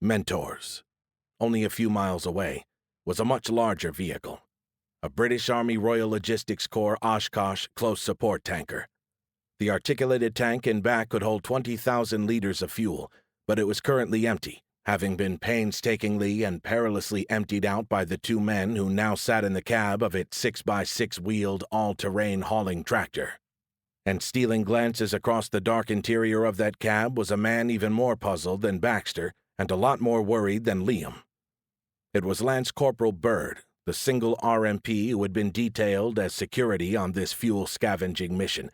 Mentors. Only a few miles away was a much larger vehicle, a British Army Royal Logistics Corps Oshkosh close support tanker. The articulated tank in back could hold 20,000 liters of fuel, but it was currently empty, having been painstakingly and perilously emptied out by the two men who now sat in the cab of its 6x6-wheeled all-terrain hauling tractor. And stealing glances across the dark interior of that cab was a man even more puzzled than Baxter and a lot more worried than Liam. It was Lance Corporal Byrd, the single RMP who had been detailed as security on this fuel-scavenging mission,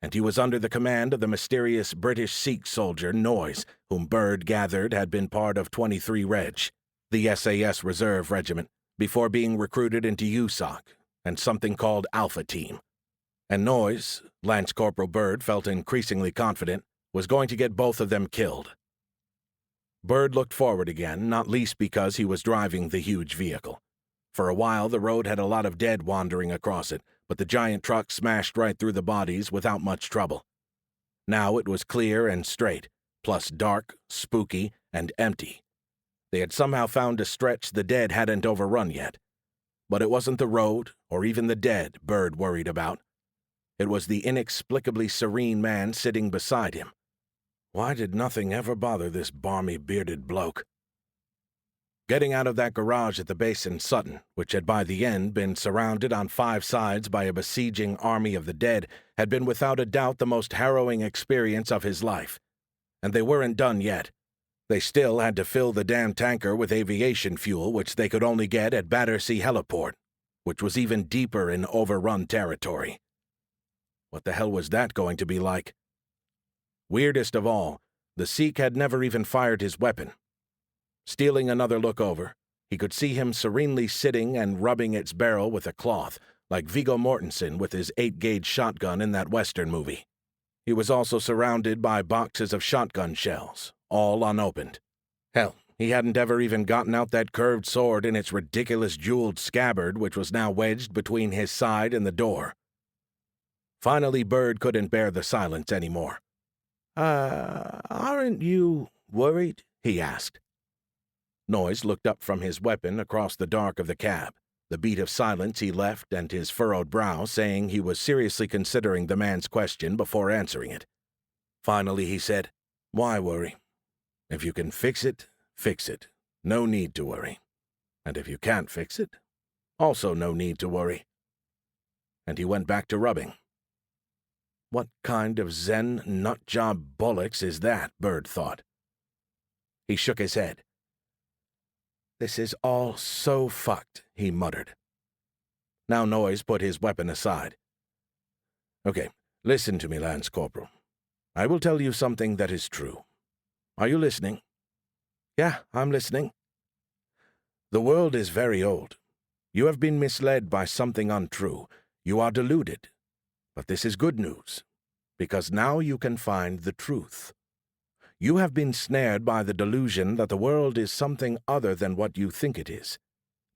and he was under the command of the mysterious British Sikh soldier Noyes, whom Byrd gathered had been part of 23 Reg, the SAS Reserve Regiment, before being recruited into USOC and something called Alpha Team. And Noyes, Lance Corporal Byrd felt increasingly confident, was going to get both of them killed. Byrd looked forward again, not least because he was driving the huge vehicle. For a while, the road had a lot of dead wandering across it, but the giant truck smashed right through the bodies without much trouble. Now it was clear and straight, plus dark, spooky, and empty. They had somehow found a stretch the dead hadn't overrun yet. But it wasn't the road, or even the dead, Byrd worried about. It was the inexplicably serene man sitting beside him. Why did nothing ever bother this balmy, bearded bloke? Getting out of that garage at the base in Sutton, which had by the end been surrounded on 5 sides by a besieging army of the dead, had been without a doubt the most harrowing experience of his life. And they weren't done yet. They still had to fill the damn tanker with aviation fuel, which they could only get at Battersea Heliport, which was even deeper in overrun territory. What the hell was that going to be like? Weirdest of all, the Sikh had never even fired his weapon. Stealing another look over, he could see him serenely sitting and rubbing its barrel with a cloth, like Viggo Mortensen with his 8-gauge shotgun in that Western movie. He was also surrounded by boxes of shotgun shells, all unopened. Hell, he hadn't ever even gotten out that curved sword in its ridiculous jeweled scabbard which was now wedged between his side and the door. Finally, Byrd couldn't bear the silence anymore. Aren't you worried?" he asked. Noyes looked up from his weapon across the dark of the cab, the beat of silence he left and his furrowed brow saying he was seriously considering the man's question before answering it. Finally he said, "Why worry? If you can fix it, fix it. No need to worry. And if you can't fix it, also no need to worry." And he went back to rubbing. What kind of Zen nutjob bollocks is that, Byrd thought. He shook his head. "This is all so fucked," he muttered. Now Noyes put his weapon aside. "Okay, listen to me, Lance Corporal. I will tell you something that is true. Are you listening?" "Yeah, I'm listening." "The world is very old. You have been misled by something untrue. You are deluded. But this is good news, because now you can find the truth. You have been snared by the delusion that the world is something other than what you think it is,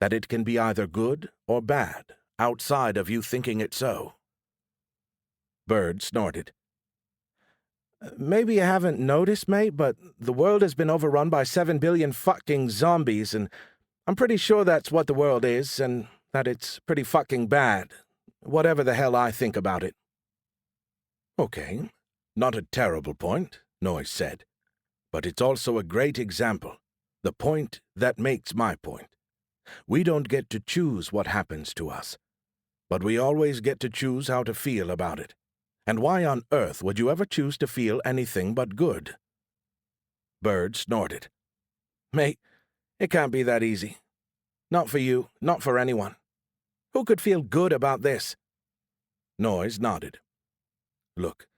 that it can be either good or bad, outside of you thinking it so." Byrd snorted. "Maybe you haven't noticed, mate, but the world has been overrun by 7 billion fucking zombies, and I'm pretty sure that's what the world is, and that it's pretty fucking bad, whatever the hell I think about it." "Okay, not a terrible point," Noyes said. "But it's also a great example, the point that makes my point. We don't get to choose what happens to us, but we always get to choose how to feel about it. And why on earth would you ever choose to feel anything but good?" Byrd snorted. "Mate, it can't be that easy. Not for you, not for anyone. Who could feel good about this?" Noyes nodded. "Look,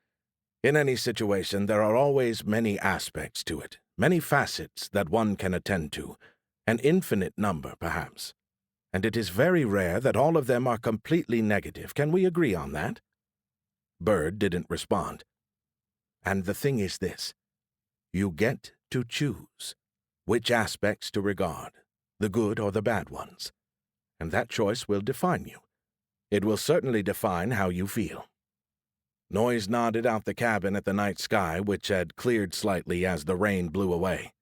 in any situation there are always many aspects to it, many facets that one can attend to, an infinite number, perhaps. And it is very rare that all of them are completely negative. Can we agree on that?" Byrd didn't respond. "And the thing is this. You get to choose which aspects to regard, the good or the bad ones. And that choice will define you. It will certainly define how you feel." Noyes nodded out the cabin at the night sky, which had cleared slightly as the rain blew away.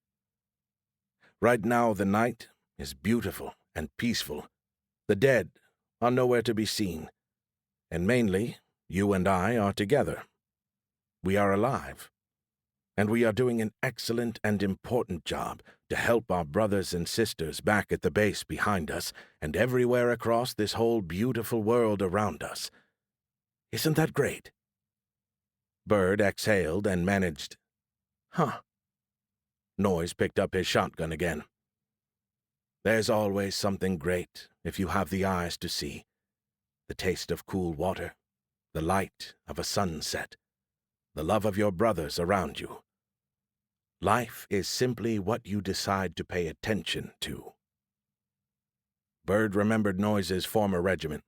Right now the night is beautiful and peaceful. The dead are nowhere to be seen. And mainly, you and I are together. We are alive. And we are doing an excellent and important job to help our brothers and sisters back at the base behind us and everywhere across this whole beautiful world around us. Isn't that great? Bird exhaled and managed, "Huh." Noise picked up his shotgun again. There's always something great if you have the eyes to see. The taste of cool water, the light of a sunset, the love of your brothers around you. Life is simply what you decide to pay attention to. Bird remembered Noise's former regiment.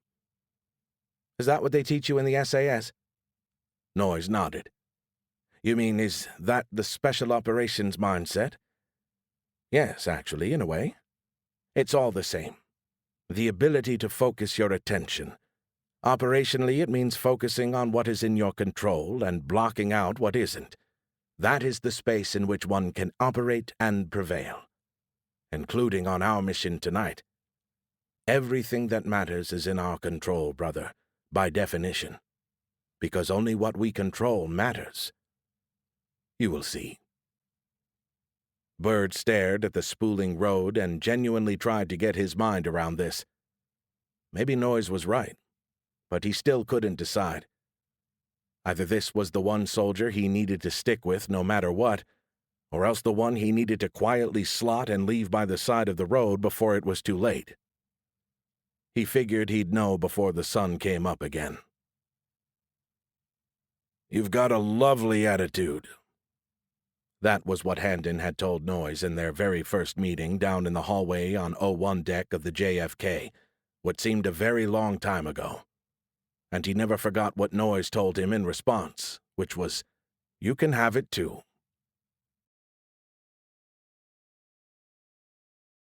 Is that what they teach you in the SAS? Noise nodded. You mean, is that the special operations mindset? Yes, actually, in a way. It's all the same. The ability to focus your attention. Operationally, it means focusing on what is in your control and blocking out what isn't. That is the space in which one can operate and prevail, including on our mission tonight. Everything that matters is in our control, brother, by definition, because only what we control matters. You will see. Bird stared at the spooling road and genuinely tried to get his mind around this. Maybe Noise was right, but he still couldn't decide. Either this was the one soldier he needed to stick with no matter what, or else the one he needed to quietly slot and leave by the side of the road before it was too late. He figured he'd know before the sun came up again. You've got a lovely attitude. That was what Handon had told Noise in their very first meeting down in the hallway on O1 deck of the JFK, what seemed a very long time ago. And he never forgot what Noise told him in response, which was, "You can have it too."